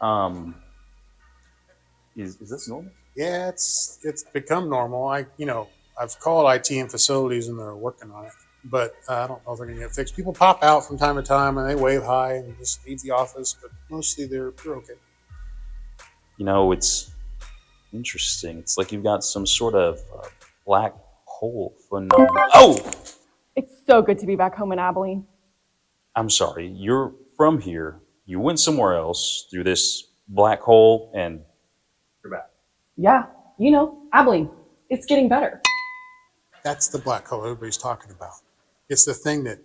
Um, is this normal? Yeah, it's become normal. I've called IT and facilities and they're working on it, but I don't know if they're going to get fixed. People pop out from time to time and they wave hi and just leave the office, but mostly they're okay. It's interesting. It's like you've got some sort of black hole phenomenon. Oh, It's so good to be back home in Abilene. I'm sorry. You're from here. You went somewhere else through this black hole, and you're back. Yeah, Abilene. It's getting better. That's the black hole everybody's talking about. It's the thing that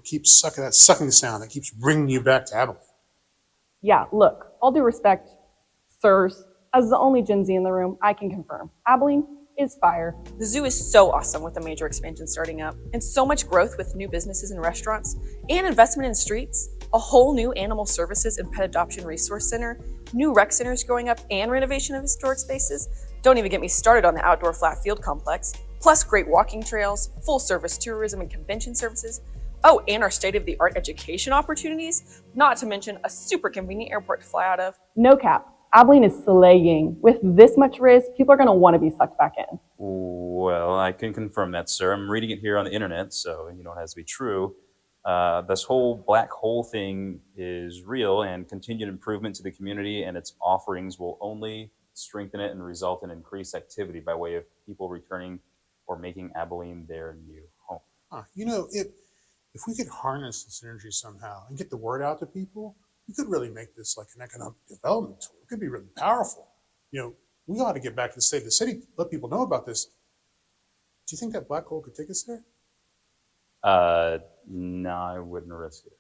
keeps sucking that sucking sound that keeps bringing you back to Abilene. Yeah, look, all due respect, sirs, as the only Gen Z in the room, I can confirm Abilene is fire. The zoo is so awesome with a major expansion starting up, and so much growth with new businesses and restaurants, and investment in streets, a whole new animal services and pet adoption resource center, new rec centers growing up, and renovation of historic spaces. Don't even get me started on the outdoor flat field complex, plus great walking trails, full service tourism and convention services. Oh, and our state-of-the-art education opportunities, not to mention a super convenient airport to fly out of. No cap. Abilene is slaying. With this much risk, people are going to want to be sucked back in. Well, I can confirm that, sir. I'm reading it here on the internet, so it has to be true. This whole black hole thing is real, and continued improvement to the community and its offerings will only strengthen it and result in increased activity by way of people returning or making Abilene their new home. If we could harness this energy somehow and get the word out to people, we could really make this like an economic development tool. It could be really powerful. We ought to get back to the state of the city, let people know about this. Do you think that black hole could take us there? No, I wouldn't risk it.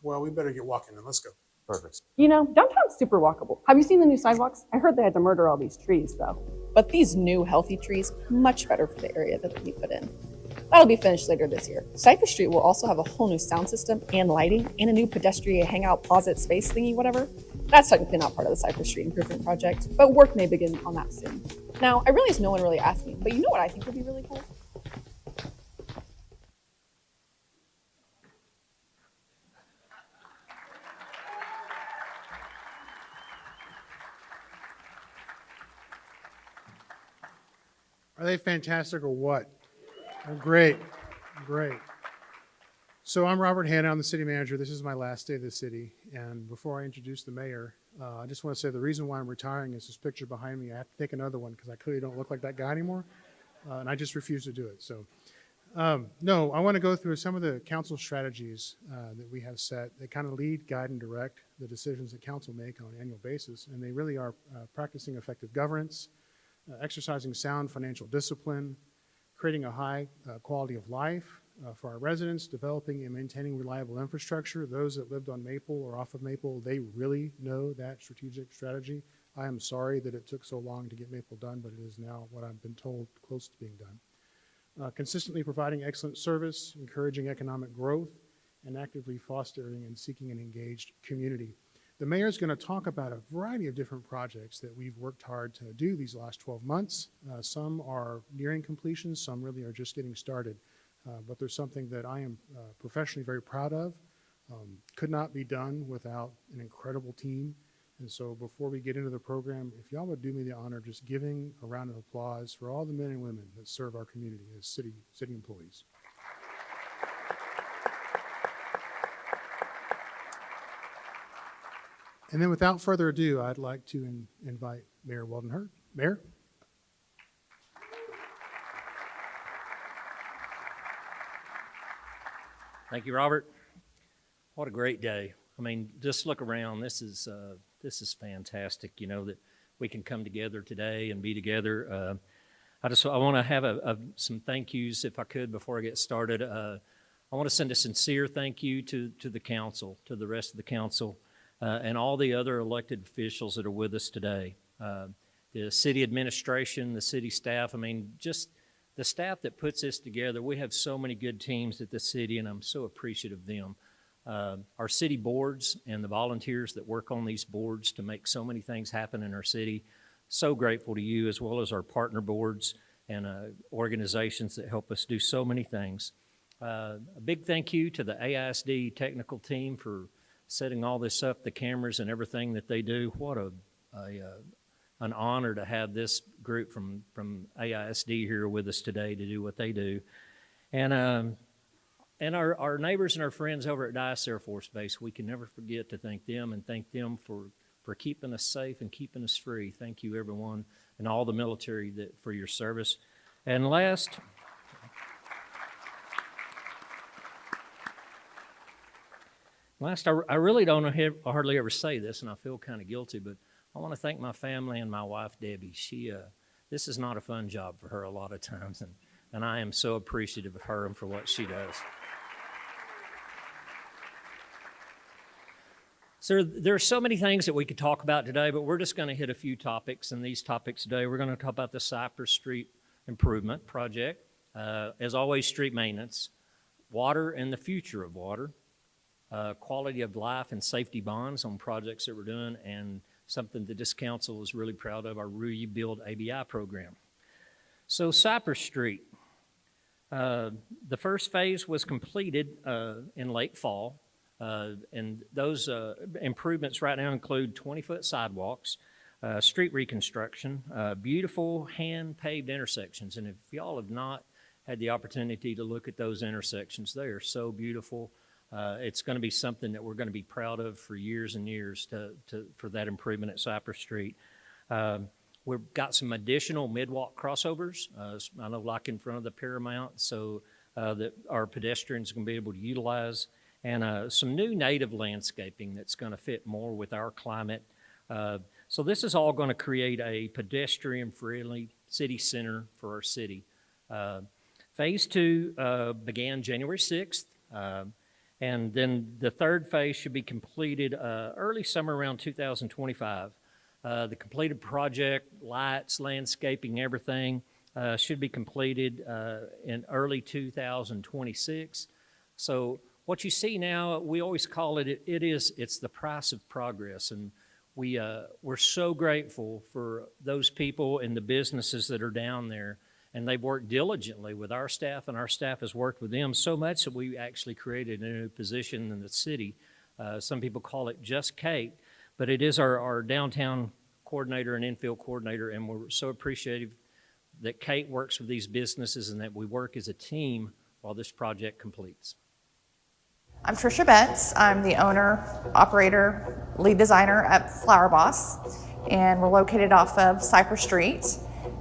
Well, we better get walking then. Let's go. Perfect. Downtown's super walkable. Have you seen the new sidewalks? I heard they had to murder all these trees, though. But these new healthy trees, much better for the area that we put in. That'll be finished later this year. Cypress Street will also have a whole new sound system and lighting and a new pedestrian hangout closet space thingy, whatever. That's technically not part of the Cypress Street improvement project, but work may begin on that soon. Now, I realize no one really asked me, but you know what I think would be really cool? Are they fantastic or what? Oh, great, great. So I'm Robert Hanna, I'm the city manager. This is my last day of the city. And before I introduce the mayor, I just want to say the reason why I'm retiring is this picture behind me. I have to take another one because I clearly don't look like that guy anymore. And I just refuse to do it. So no, I want to go through some of the council strategies that we have set. They kind of lead, guide, and direct the decisions that council make on an annual basis. And they really are practicing effective governance, exercising sound financial discipline, creating a high quality of life for our residents, developing and maintaining reliable infrastructure. Those that lived on Maple or off of Maple, they really know that strategic strategy. I am sorry that it took so long to get Maple done, but it is now what I've been told close to being done. Consistently providing excellent service, encouraging economic growth, and actively fostering and seeking an engaged community. The mayor is going to talk about a variety of different projects that we've worked hard to do these last 12 months. Some are nearing completion, some really are just getting started. But there's something that I am professionally very proud of. Could not be done without an incredible team. And so before we get into the program, if y'all would do me the honor just giving a round of applause for all the men and women that serve our community as city employees. And then without further ado, I'd like to invite Mayor Weldon Hurt. Mayor? Thank you, Robert. What a great day. I mean, just look around. This is fantastic, that we can come together today and be together. I want to have some thank yous, if I could, before I get started. I want to send a sincere thank you to the council, to the rest of the council, and all the other elected officials that are with us today. The city administration, the city staff, just the staff that puts this together. We have so many good teams at the city, and I'm so appreciative of them. Our city boards and the volunteers that work on these boards to make so many things happen in our city. So grateful to you, as well as our partner boards and organizations that help us do so many things. A big thank you to the AISD technical team for setting all this up, the cameras and everything that they do. What an honor to have this group from AISD here with us today to do what they do. And our neighbors and our friends over at Dice Air Force Base, we can never forget to thank them and thank them for keeping us safe and keeping us free. Thank you, everyone, and all the military for your service. And last, I really don't hardly ever say this, and I feel kind of guilty, but I want to thank my family and my wife, Debbie. This is not a fun job for her a lot of times, and I am so appreciative of her and for what she does. So there are so many things that we could talk about today, but we're just going to hit a few topics. And these topics today, we're going to talk about the Cypress Street Improvement Project. As always, street maintenance, water and the future of water, quality of life and safety bonds on projects that we're doing, and something that this council is really proud of, our Rebuild ABI program. So Cypress Street, the first phase was completed in late fall. And those improvements right now include 20-foot sidewalks, street reconstruction, beautiful hand-paved intersections. And if y'all have not had the opportunity to look at those intersections, they are so beautiful. It's going to be something that we're going to be proud of for years and years for that improvement at Cypress Street. We've got some additional mid-walk crossovers, I know, like in front of the Paramount, so that our pedestrians can be able to utilize, and some new native landscaping that's going to fit more with our climate. So this is all going to create a pedestrian-friendly city center for our city. Phase 2 began January 6th. And then the third phase should be completed early summer around 2025. The completed project, lights, landscaping, everything should be completed in early 2026. So what you see now, we always call it's the price of progress. And we're so grateful for those people and the businesses that are down there. And they've worked diligently with our staff, and our staff has worked with them so much that we actually created a new position in the city. Some people call it Just Kate, but it is our downtown coordinator and infield coordinator, and we're so appreciative that Kate works with these businesses and that we work as a team while this project completes. I'm Trisha Betts. I'm the owner, operator, lead designer at Flower Boss, and we're located off of Cypress Street.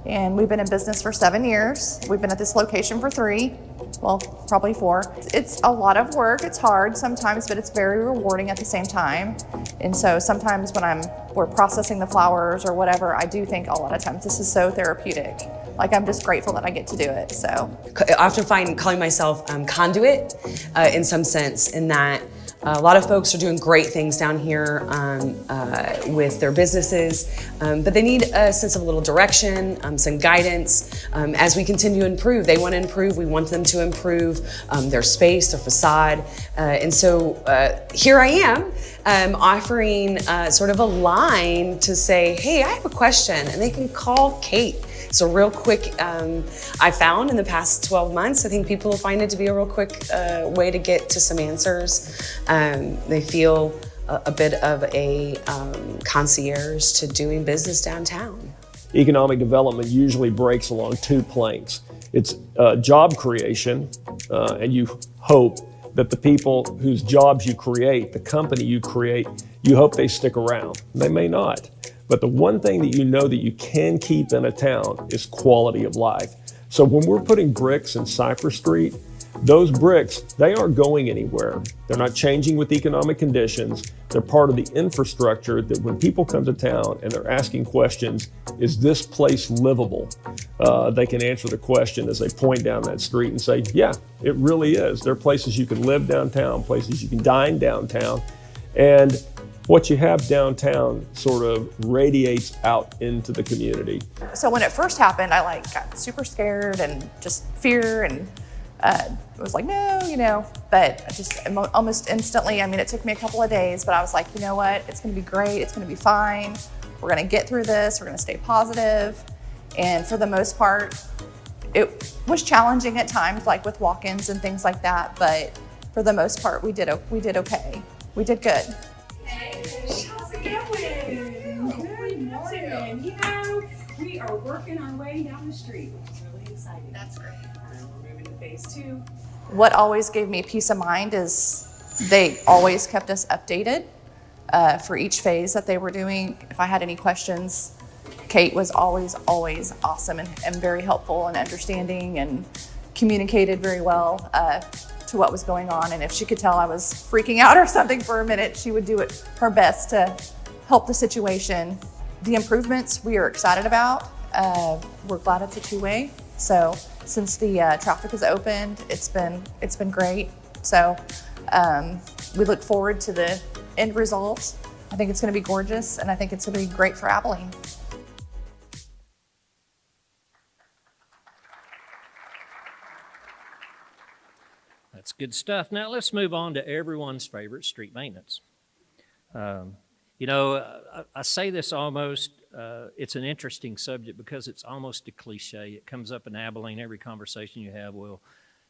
And we've been in business for 7 years. We've been at this location for 3, well, probably 4. It's a lot of work. It's hard sometimes, but it's very rewarding at the same time. And so sometimes when we're processing the flowers or whatever, I do think a lot of times this is so therapeutic. Like, I'm just grateful that I get to do it, so. I often find calling myself conduit in some sense, in that a lot of folks are doing great things down here with their businesses, but they need a sense of a little direction, some guidance as we continue to improve. They want to improve. We want them to improve their space, their facade. And so here I am offering sort of a line to say, hey, I have a question, and they can call Kate. So real quick, I found in the past 12 months, I think people will find it to be a real quick way to get to some answers. They feel a bit of a concierge to doing business downtown. Economic development usually breaks along 2 planks. It's job creation, and you hope that the people whose jobs you create, the company you create, you hope they stick around. They may not. But the one thing that you know that you can keep in a town is quality of life. So when we're putting bricks in Cypress Street, those bricks, they aren't going anywhere. They're not changing with economic conditions. They're part of the infrastructure that when people come to town and they're asking questions, is this place livable? They can answer the question as they point down that street and say, yeah, it really is. There are places you can live downtown, places you can dine downtown. And what you have downtown sort of radiates out into the community. So when it first happened, I got super scared and just fear, and was like, no, but I just almost instantly, it took me a couple of days, but I was like, you know what, it's gonna be great, it's gonna be fine, we're gonna get through this, we're gonna stay positive. And for the most part, it was challenging at times, like with walk-ins and things like that, but for the most part, we did okay. We did good. We are working our way down the street, which is really exciting. That's great. We're moving to phase 2. What always gave me peace of mind is they always kept us updated for each phase that they were doing. If I had any questions, Kate was always awesome and very helpful and understanding and communicated very well to what was going on. And if she could tell I was freaking out or something for a minute, she would do her best to help the situation. The improvements we are excited about. We're glad it's a two-way. So since the traffic has opened, it's been great. So we look forward to the end result. I think it's going to be gorgeous, and I think it's going to be great for Abilene. That's good stuff. Now let's move on to everyone's favorite, street maintenance. You know, I say this almost, it's an interesting subject because it's almost a cliche. It comes up in Abilene, every conversation you have, well,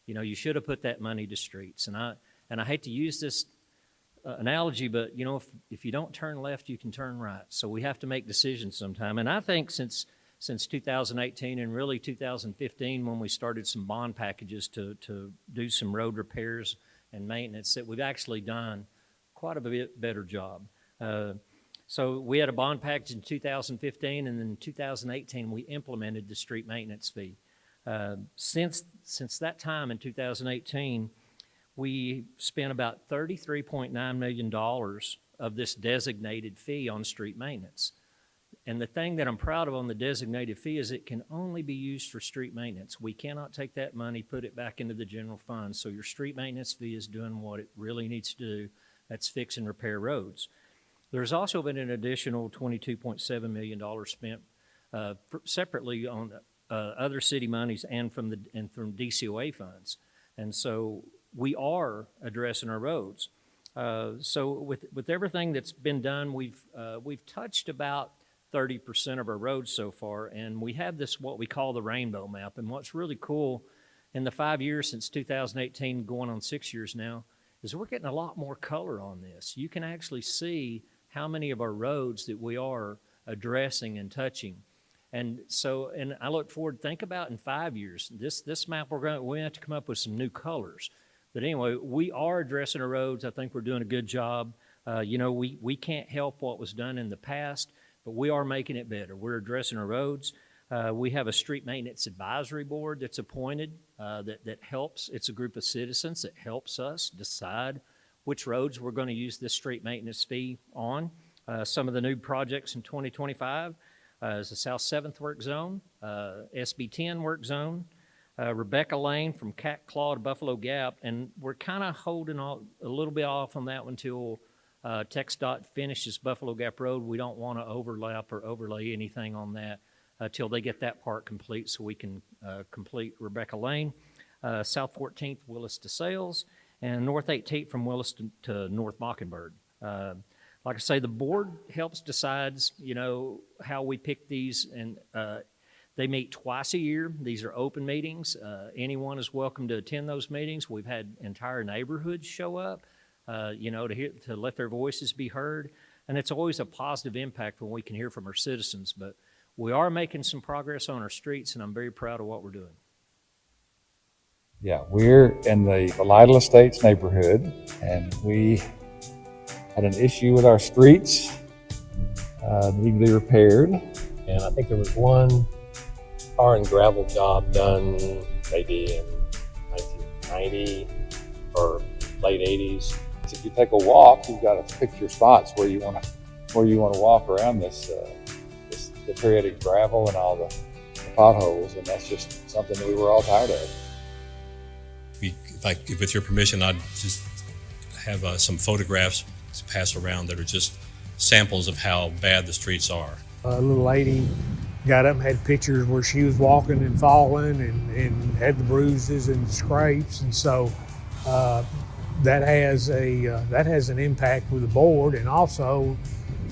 you know, you should have put that money to streets. And I hate to use this analogy, but, you know, if you don't turn left, you can turn right. So we have to make decisions sometime. And I think since 2018 and really 2015, when we started some bond packages to do some road repairs and maintenance, that we've actually done quite a bit better job. So we had a bond package in 2015, and then in 2018 we implemented the street maintenance fee. Since that time in 2018, we spent about $33.9 million of this designated fee on street maintenance. And the thing that I'm proud of on the designated fee is it can only be used for street maintenance. We cannot take that money, put it back into the general fund. So your street maintenance fee is doing what it really needs to do. That's fix and repair roads. There's also been an additional $22.7 million spent separately on other city monies and from DCOA funds. And so we are addressing our roads. So with everything that's been done, we've touched about 30% of our roads so far, and we have this what we call the rainbow map. And what's really cool in the 5 years since 2018, going on 6 years now, is we're getting a lot more color on this. You can actually see how many of our roads that we are addressing and touching. And so, and I look forward, think about in 5 years, this map we have to come up with some new colors. But anyway, we are addressing our roads. I think we're doing a good job. You know, we can't help what was done in the past, but we are making it better. We're addressing our roads. We have a street maintenance advisory board that's appointed that helps. It's a group of citizens that helps us decide which roads we're going to use this street maintenance fee on. Some of the new projects in 2025 is the South 7th Work Zone, SB 10 Work Zone, Rebecca Lane from Cat Claw to Buffalo Gap, and we're kind of holding a little bit off on that one until TxDOT finishes Buffalo Gap Road. We don't want to overlap or overlay anything on that till they get that part complete so we can complete Rebecca Lane. South 14th, Willis to Sales, and North 18th from Willis to North Mockingbird. Like I say, the board helps decides, you know, how we pick these, and they meet twice a year. These are open meetings. Anyone is welcome to attend those meetings. We've had entire neighborhoods show up, you know, to let their voices be heard, and it's always a positive impact when we can hear from our citizens. But we are making some progress on our streets, and I'm very proud of what we're doing. Yeah, we're in the Abilene Estates neighborhood, and we had an issue with our streets needing to be repaired. And I think there was one tar and gravel job done maybe in 1990 or late 80s. If you take a walk, you've got to pick your spots where you want to walk around this deteriorated gravel and all the potholes, and that's just something that we were all tired of. With your permission, I'd just have some photographs to pass around that are just samples of how bad the streets are. A little lady got up and had pictures where she was walking and falling and had the bruises and the scrapes, and so that has an impact with the board. And also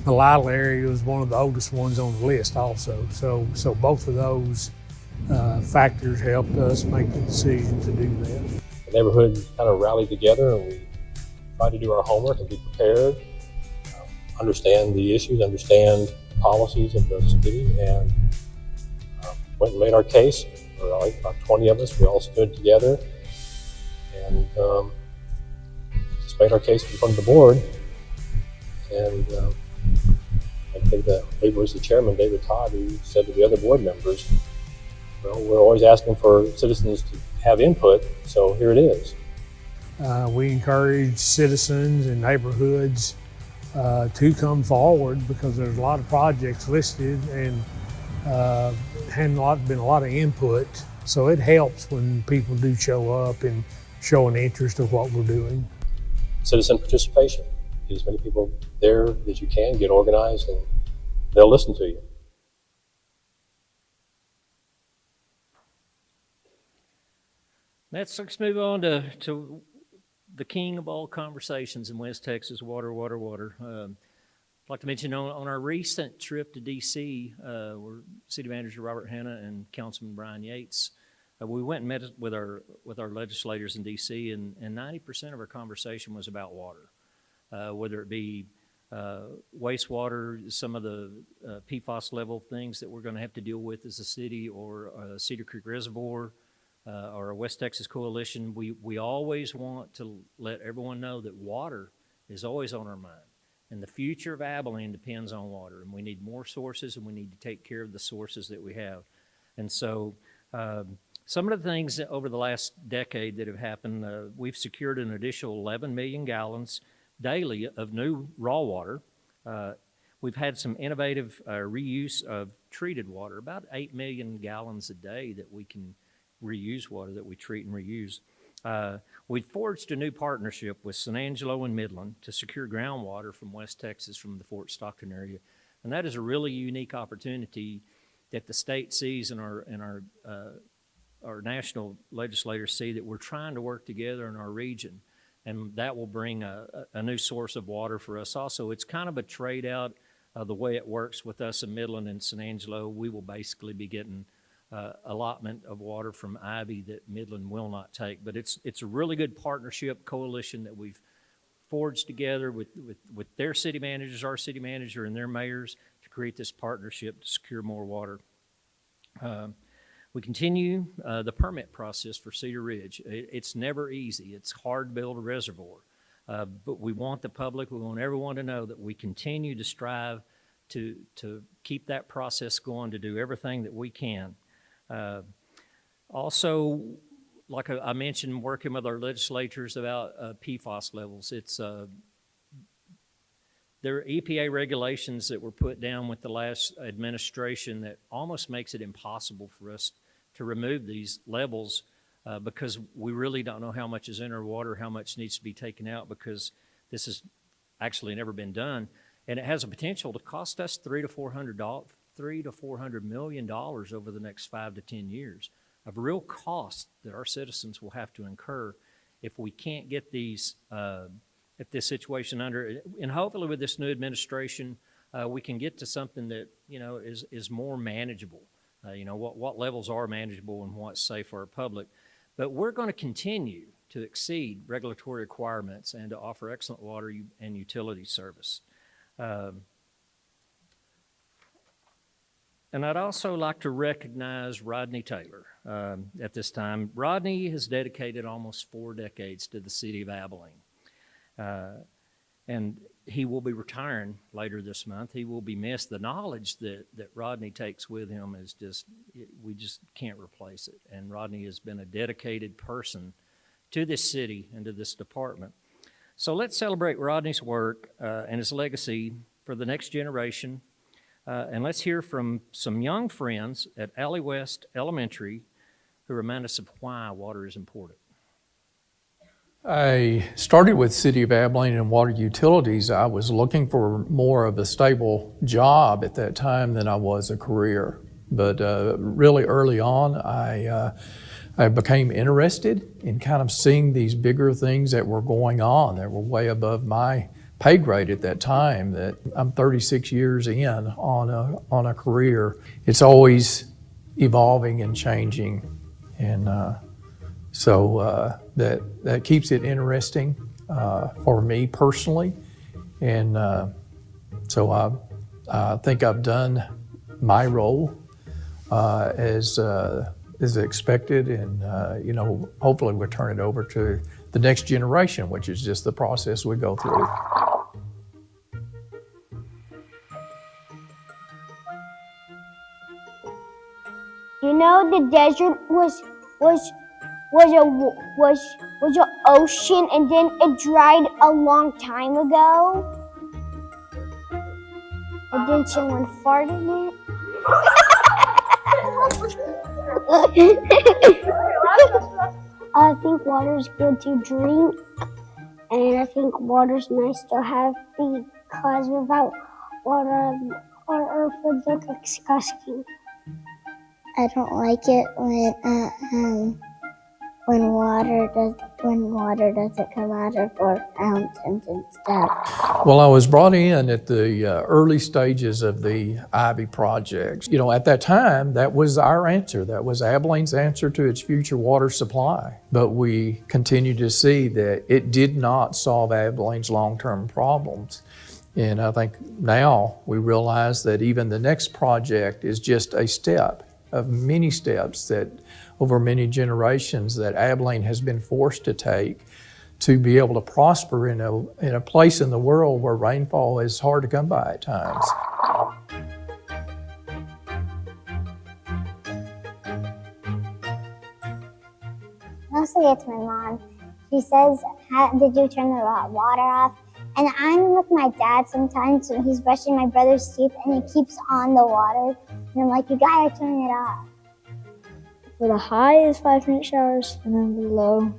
the Lytle area was one of the oldest ones on the list also. So both of those factors helped us make the decision to do that. The neighborhood kind of rallied together, and we tried to do our homework and be prepared. understand the issues, understand policies of the city, and went and made our case. There were like about 20 of us. We all stood together and just made our case in front of the board. And I think that I believe it was the chairman, David Todd, who said to the other board members, well, we're always asking for citizens to have input, so here it is. We encourage citizens and neighborhoods to come forward because there's a lot of projects listed and been a lot of input. So it helps when people do show up and show an interest of what we're doing. Citizen participation. Get as many people there as you can, get organized, and they'll listen to you. Let's move on to the king of all conversations in West Texas, water, water, water. I'd like to mention on our recent trip to D.C., where City Manager Robert Hanna and Councilman Brian Yates, we went and met with our legislators in D.C., and 90% of our conversation was about water, whether it be wastewater, some of the PFAS level things that we're going to have to deal with as a city, or Cedar Creek Reservoir, or a West Texas Coalition. We always want to let everyone know that water is always on our mind. And the future of Abilene depends on water, and we need more sources, and we need to take care of the sources that we have. And so some of the things that over the last decade that have happened, we've secured an additional 11 million gallons daily of new raw water. We've had some innovative reuse of treated water, about 8 million gallons a day that we can reuse water that we treat and reuse. We forged a new partnership with San Angelo and Midland to secure groundwater from West Texas from the Fort Stockton area. And that is a really unique opportunity that the state sees and our national legislators see, that we're trying to work together in our region. And that will bring a new source of water for us also. It's kind of a trade out the way it works with us in Midland and San Angelo. We will basically be getting allotment of water from Ivy that Midland will not take. But it's a really good partnership coalition that we've forged together with their city managers, our city manager, and their mayors to create this partnership to secure more water. We continue the permit process for Cedar Ridge. It's never easy. It's hard to build a reservoir. But we want the public, we want everyone to know that we continue to strive to keep that process going, to do everything that we can. Also, like I mentioned, working with our legislators about PFAS levels. There are EPA regulations that were put down with the last administration that almost makes it impossible for us to remove these levels because we really don't know how much is in our water, how much needs to be taken out, because this has actually never been done. And it has a potential to cost us $300 to $400 million over the next 5 to 10 years of real cost that our citizens will have to incur if we can't get these, if this situation under, and hopefully with this new administration, we can get to something that, is more manageable. What levels are manageable and what's safe for our public. But we're going to continue to exceed regulatory requirements and to offer excellent water and utility service. And I'd also like to recognize Rodney Taylor at this time. Rodney has dedicated almost 4 decades to the city of Abilene. And he will be retiring later this month. He will be missed. The knowledge that Rodney takes with him is we just can't replace it. And Rodney has been a dedicated person to this city and to this department. So let's celebrate Rodney's work and his legacy for the next generation. And let's hear from some young friends at Alley West Elementary who remind us of why water is important. I started with City of Abilene and water utilities. I was looking for more of a stable job at that time than I was a career. But really early on, I became interested in kind of seeing these bigger things that were going on that were way above my pay grade at that time. That I'm 36 years in on a career. It's always evolving and changing, and so that keeps it interesting for me personally, and So I think I've done my role as expected, and hopefully we'll turn it over to the next generation, which is just the process we go through. You know, the desert was an ocean, and then it dried a long time ago. And then someone farted in it. I think water is good to drink, and I think water's nice to have because without water, our earth would look disgusting. I don't like it when water doesn't come out of our fountains and stuff. Well, I was brought in at the early stages of the Ivy projects. At that time, that was our answer. That was Abilene's answer to its future water supply. But we continue to see that it did not solve Abilene's long-term problems. And I think now we realize that even the next project is just a step of many steps that over many generations that Abilene has been forced to take to be able to prosper in a place in the world where rainfall is hard to come by at times. Mostly it's my mom. She says, did you turn the water off? And I'm with my dad sometimes when he's brushing my brother's teeth and he keeps on the water. And I'm like, you gotta turn it off. For the high is 5-minute showers, and then the low,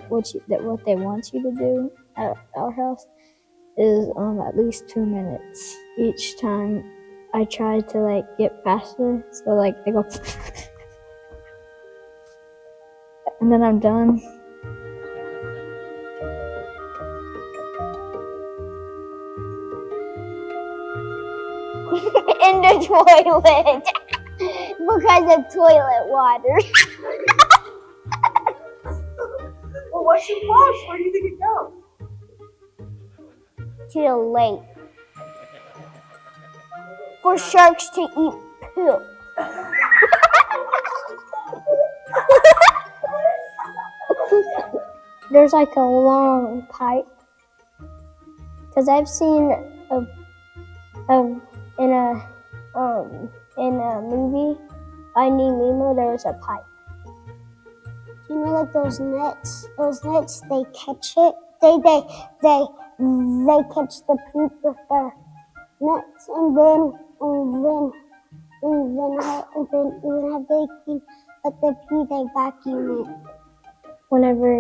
what they want you to do at our house is at least 2 minutes. Each time I try to get faster, so I go and then I'm done. In the toilet because of toilet water. Well, what's your flush? Where do you think it goes? To the lake. For sharks to eat poop. There's a long pipe. Because I've seen in a movie, Finding Nemo, there was a pipe. You know, those nets? Those nets, they catch it. They catch the poop with their nets, and then even if they can let the pee, they vacuum it. Whenever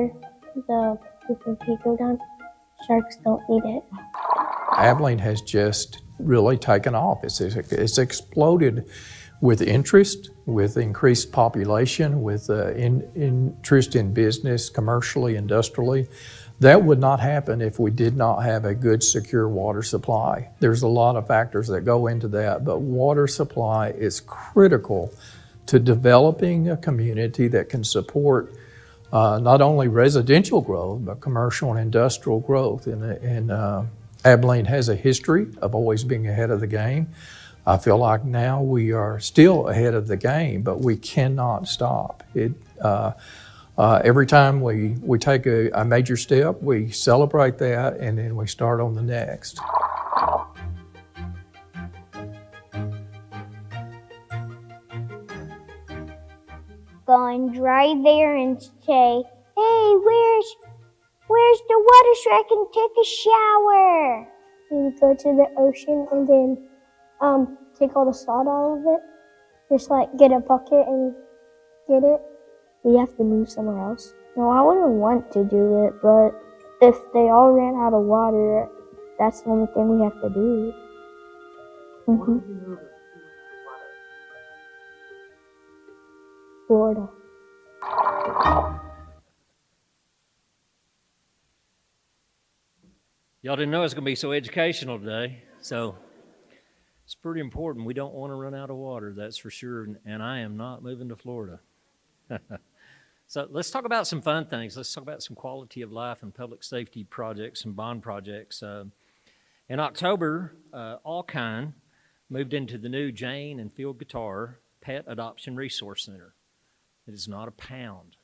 the poop and pee go down, sharks don't eat it. Abilene has just really taken off. It's exploded with interest, with increased population, with interest in business, commercially, industrially. That would not happen if we did not have a good, secure water supply. There's a lot of factors that go into that, but water supply is critical to developing a community that can support not only residential growth, but commercial and industrial growth. And Abilene has a history of always being ahead of the game. I feel like now we are still ahead of the game, but we cannot stop. Every time we take a major step, we celebrate that, and then we start on the next. Go and drive there and say, hey, where's the water so I can take a shower? And go to the ocean and then take all the salt out of it. Just get a bucket and get it. We have to move somewhere else. No, I wouldn't want to do it, but if they all ran out of water, that's the only thing we have to do. Florida. Y'all didn't know it was going to be so educational today, so it's pretty important. We don't want to run out of water, that's for sure, and I am not moving to Florida. So let's talk about some fun things. Let's talk about some quality of life and public safety projects and bond projects. In October, Allkind moved into the new Jane and Field Guitar Pet Adoption Resource Center. It is not a pound.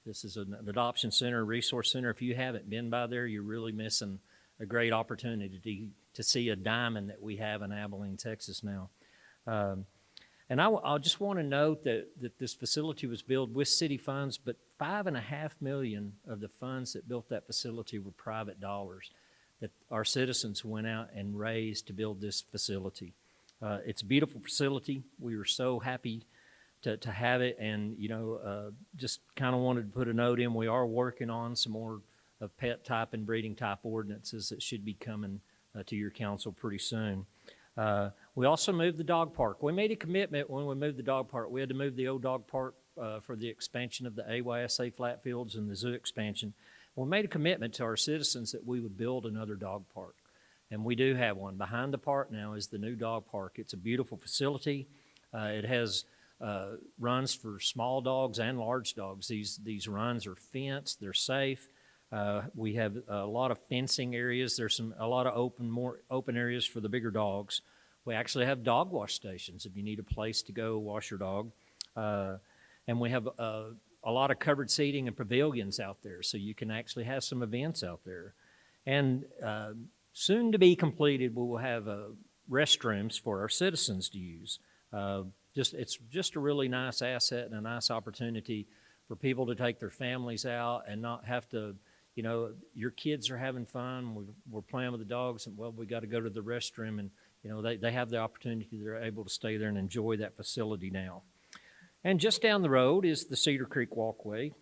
This is an adoption center, resource center. If you haven't been by there, you're really missing a great opportunity to see a diamond that we have in Abilene, Texas now. And I just want to note that this facility was built with city funds, but $5.5 million of the funds that built that facility were private dollars that our citizens went out and raised to build this facility. It's a beautiful facility. We were so happy to have it, and just kind of wanted to put a note in. We are working on some more of pet type and breeding type ordinances that should be coming to your council pretty soon. We also moved the dog park. We made a commitment when we moved the dog park. We had to move the old dog park for the expansion of the AYSA flat fields and the zoo expansion. We made a commitment to our citizens that we would build another dog park. And we do have one. Behind the park now is the new dog park. It's a beautiful facility. It has runs for small dogs and large dogs. These runs are fenced. They're safe. We have a lot of fencing areas. There's a lot of more open areas for the bigger dogs. We actually have dog wash stations if you need a place to go wash your dog. And we have a lot of covered seating and pavilions out there, so you can actually have some events out there. And soon to be completed, we will have restrooms for our citizens to use. It's just a really nice asset and a nice opportunity for people to take their families out and not have to, your kids are having fun, we're playing with the dogs, and well, we got to go to the restroom, and they have the opportunity, they're able to stay there and enjoy that facility now. And just down the road is the Cedar Creek Walkway,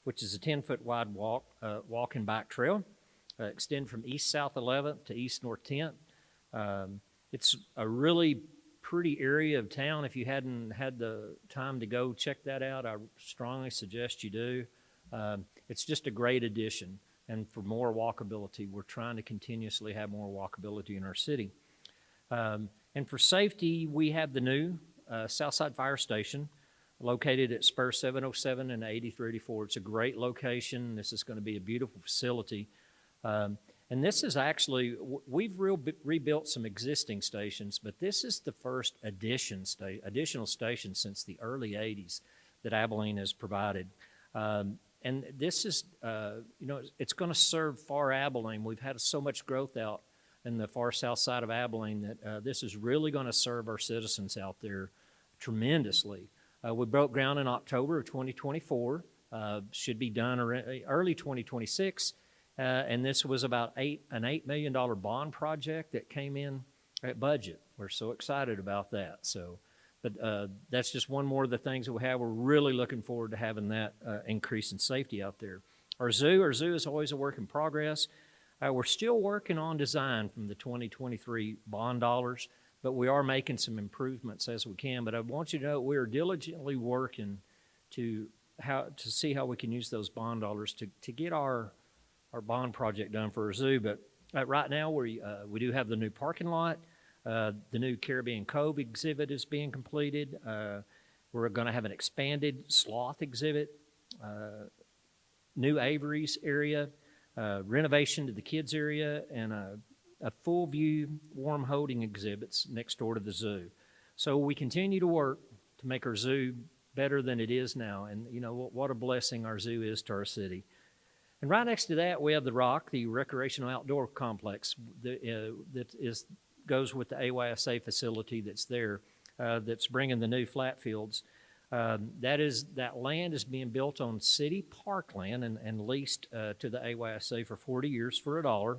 which is a 10-foot wide walk and bike trail, extend from East South 11th to East North 10th. It's a really pretty area of town. If you hadn't had the time to go check that out, I strongly suggest you do. It's just a great addition. And for more walkability, we're trying to continuously have more walkability in our city. And for safety, we have the new Southside Fire Station located at Spur 707 and 8384. It's a great location. This is going to be a beautiful facility. And this is actually, we've rebuilt some existing stations, but this is the first additional station since the early 80s that Abilene has provided. And this is, it's going to serve far Abilene. We've had so much growth out in the far south side of Abilene that this is really going to serve our citizens out there tremendously. We broke ground in October of 2024, should be done early 2026. And this was about an $8 million bond project that came in at budget. We're so excited about that. But that's just one more of the things that we have. We're really looking forward to having that increase in safety out there. Our zoo is always a work in progress. We're still working on design from the 2023 bond dollars, but we are making some improvements as we can. But I want you to know we are diligently working to see how we can use those bond dollars to get our bond project done for our zoo. But right now we do have the new parking lot. The new Caribbean Cove exhibit is being completed. We're going to have an expanded sloth exhibit, new aviaries area, renovation to the kids area, and a full view warm holding exhibits next door to the zoo. So we continue to work to make our zoo better than it is now. And what a blessing our zoo is to our city. And right next to that, we have the Rock, the recreational outdoor complex that goes with the AYSA facility that's there, that's bringing the new flat fields. That land is being built on city parkland and leased to the AYSA for 40 years for $1.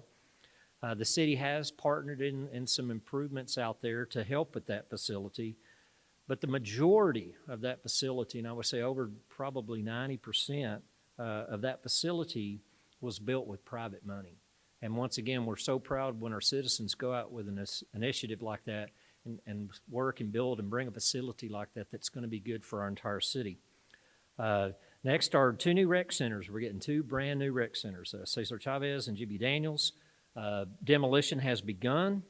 The city has partnered in some improvements out there to help with that facility, but the majority of that facility, and I would say over probably 90% of that facility, was built with private money. And once again, we're so proud when our citizens go out with an initiative like that and work and build and bring a facility like that that's going to be good for our entire city. Next are 2 new rec centers. We're getting 2 brand new rec centers, Cesar Chavez and GB Daniels. Demolition has begun.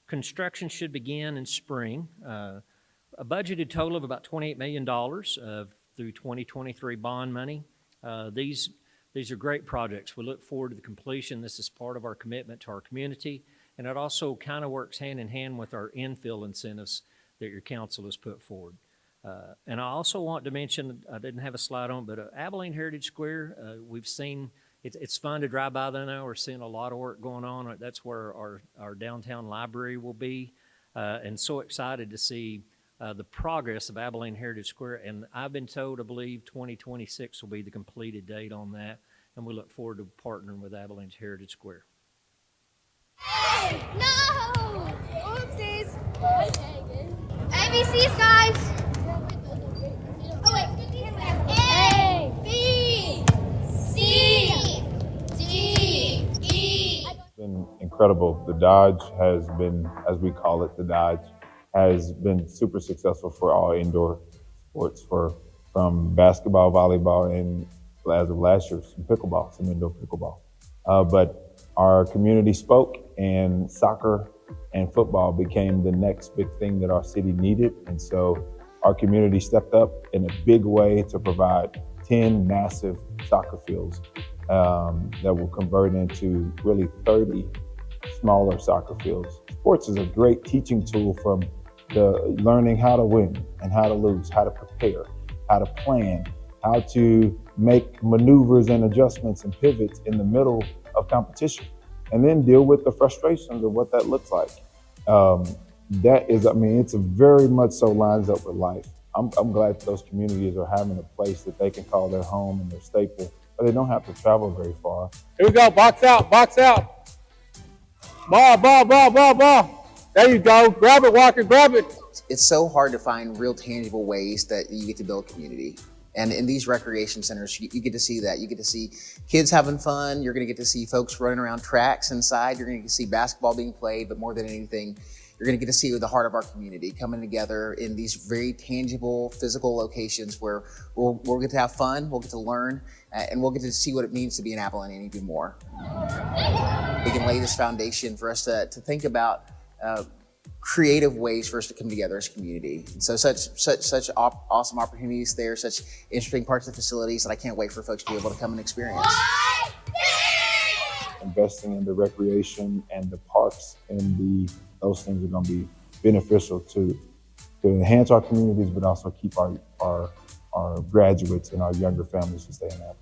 Construction should begin in spring. A budgeted total of about $28 million through 2023 bond money. These these are great projects. We look forward to the completion. This is part of our commitment to our community, and it also kind of works hand in hand with our infill incentives that your council has put forward. And I also want to mention, I didn't have a slide on, but Abilene Heritage Square, we've seen, it's fun to drive by there now. We're seeing a lot of work going on. That's where our downtown library will be, and so excited to see the progress of Abilene Heritage Square. And I've been told, I believe 2026 will be the completed date on that, and we look forward to partnering with Abilene Heritage Square. Hey, no! Oopsies! ABCs, guys! A, B, C, D, E. It's been incredible. The Dodge has been, as we call it, the Dodge has been super successful for all indoor sports, from basketball, volleyball, and as of last year, some indoor pickleball. But our community spoke, and soccer and football became the next big thing that our city needed. And so our community stepped up in a big way to provide 10 massive soccer fields that will convert into really 30 smaller soccer fields. Sports is a great teaching tool from learning how to win and how to lose, how to prepare, how to plan, how to make maneuvers and adjustments and pivots in the middle of competition, and then deal with the frustrations of what that looks like. It's a very much so lines up with life. I'm glad those communities are having a place that they can call their home and their staple, but they don't have to travel very far. Here we go, box out, box out. Ball, ball, ball, ball, ball. There you go, grab it, Walker, grab it. It's so hard to find real tangible ways that you get to build community. And in these recreation centers, you get to see that. You get to see kids having fun. You're gonna get to see folks running around tracks inside. You're gonna get to see basketball being played, but more than anything, you're gonna get to see the heart of our community coming together in these very tangible, physical locations where we'll get to have fun, we'll get to learn, and we'll get to see what it means to be an Abilenean even more. We can lay this foundation for us to think about creative ways for us to come together as a community. And so such awesome opportunities there, such interesting parts of the facilities that I can't wait for folks to be able to come and experience. Investing in the recreation and the parks and those things are going to be beneficial to enhance our communities, but also keep our graduates and our younger families to stay in Abilene.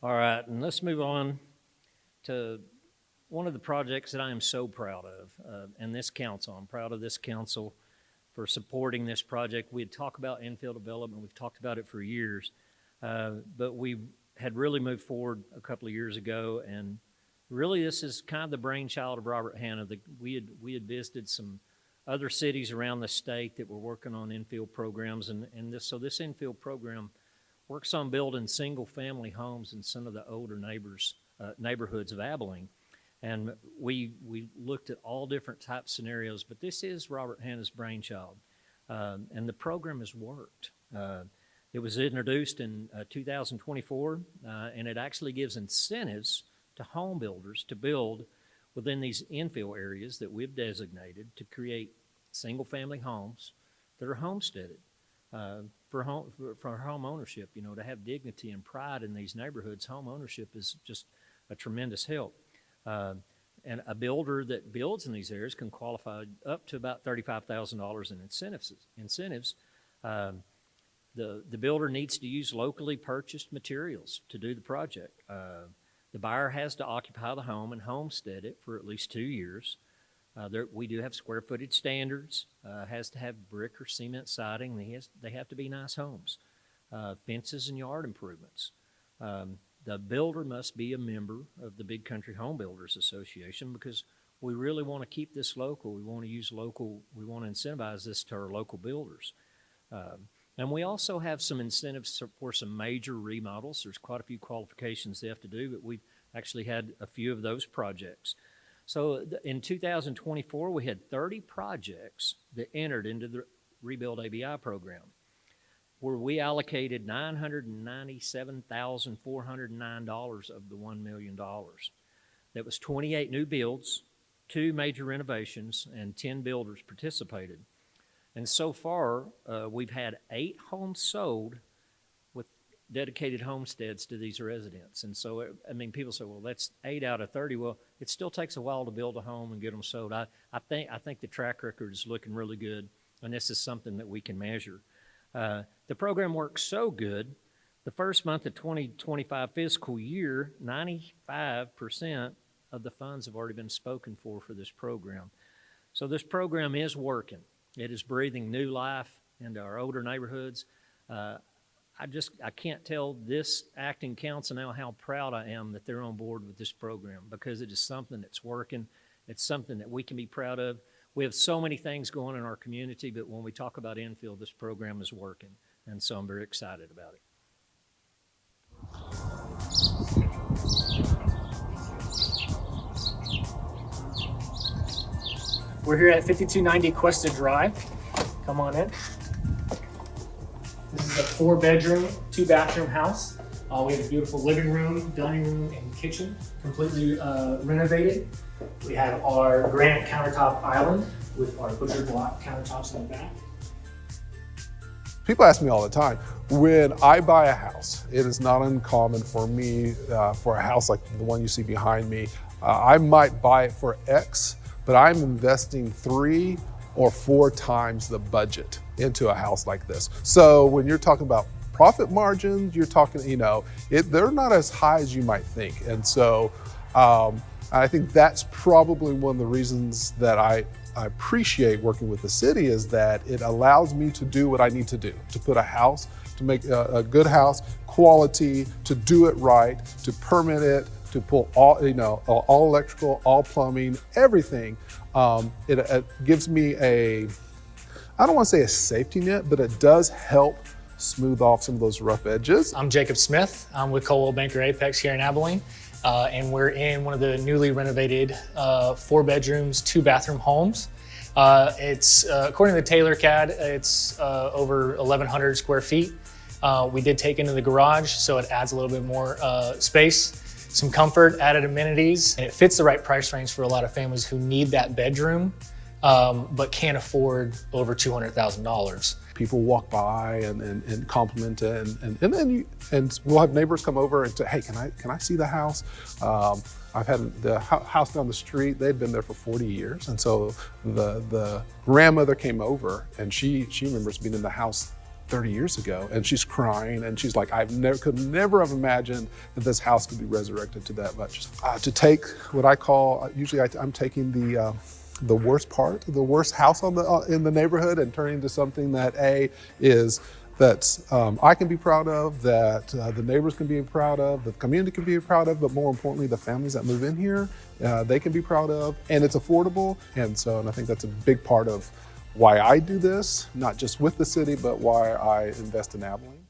All right, and let's move on to one of the projects that I am so proud of, and this council. I'm proud of this council for supporting this project. We had talked about infill development. We've talked about it for years, but we had really moved forward a couple of years ago, and really this is kind of the brainchild of Robert Hanna. We had visited some other cities around the state that were working on infill programs, and this infill program works on building single-family homes in some of the older neighborhoods of Abilene. And we looked at all different type scenarios, but this is Robert Hanna's brainchild, and the program has worked. It was introduced in 2024, and it actually gives incentives to home builders to build within these infill areas that we've designated to create single-family homes that are homesteaded for home ownership. You know, to have dignity and pride in these neighborhoods, home ownership is just a tremendous help. And a builder that builds in these areas can qualify up to about $35,000 in incentives. The builder needs to use locally purchased materials to do the project. The buyer has to occupy the home and homestead it for at least 2 years. We do have square footage standards, has to have brick or cement siding. They have to be nice homes, fences and yard improvements. The builder must be a member of the Big Country Home Builders Association, because we really want to keep this local. We want to use local, we want to incentivize this to our local builders. And we also have some incentives for some major remodels. There's quite a few qualifications they have to do, but we've actually had a few of those projects. So in 2024, we had 30 projects that entered into the Rebuild ABI program, where we allocated $997,409 of the $1 million. That was 28 new builds, 2 major renovations, and 10 builders participated. And so far, we've had 8 homes sold with dedicated homesteads to these residents. And so, I mean, people say, well, that's 8 out of 30. Well, it still takes a while to build a home and get them sold. I think the track record is looking really good, and this is something that we can measure. The program works so good. The first month of 2025 fiscal year, 95% of the funds have already been spoken for this program. So this program is working. It is breathing new life into our older neighborhoods. I can't tell this acting council now how proud I am that they're on board with this program, because it is something that's working. It's something that we can be proud of. We have so many things going in our community, but when we talk about infill, this program is working. And so I'm very excited about it. We're here at 5290 Cuesta Drive. Come on in. This is a 4-bedroom, 2-bathroom house. We have a beautiful living room, dining room, and kitchen, completely renovated. We have our granite countertop island with our butcher block countertops in the back. People ask me all the time, when I buy a house, it is not uncommon for me, for a house like the one you see behind me, I might buy it for X, but I'm investing 3 or 4 times the budget into a house like this. So when you're talking about profit margins, you're talking, they're not as high as you might think. And so I think that's probably one of the reasons that I appreciate working with the city, is that it allows me to do what I need to do, to put a house, to make a good house, quality, to do it right, to permit it, to pull all electrical, all plumbing, everything. It gives me I don't want to say a safety net, but it does help smooth off some of those rough edges. I'm Jacob Smith. I'm with Coldwell Banker Apex here in Abilene. And we're in one of the newly renovated 4 bedrooms, 2-bathroom homes. It's according to the Taylor CAD, it's over 1,100 square feet. We did take into the garage, so it adds a little bit more space, some comfort, added amenities, and it fits the right price range for a lot of families who need that bedroom, but can't afford over $200,000. People walk by and compliment it, and we'll have neighbors come over and say, hey, can I see the house? I've had the house down the street, they've been there for 40 years. And so the grandmother came over, and she remembers being in the house 30 years ago, and she's crying, and she's like, could never have imagined that this house could be resurrected to that much. To take what I call, usually I'm taking the worst part, the worst house in the neighborhood, and turning into something that I can be proud of, that the neighbors can be proud of, the community can be proud of, but more importantly, the families that move in here, they can be proud of, and it's affordable. And I think that's a big part of why I do this, not just with the city, but why I invest in Abilene.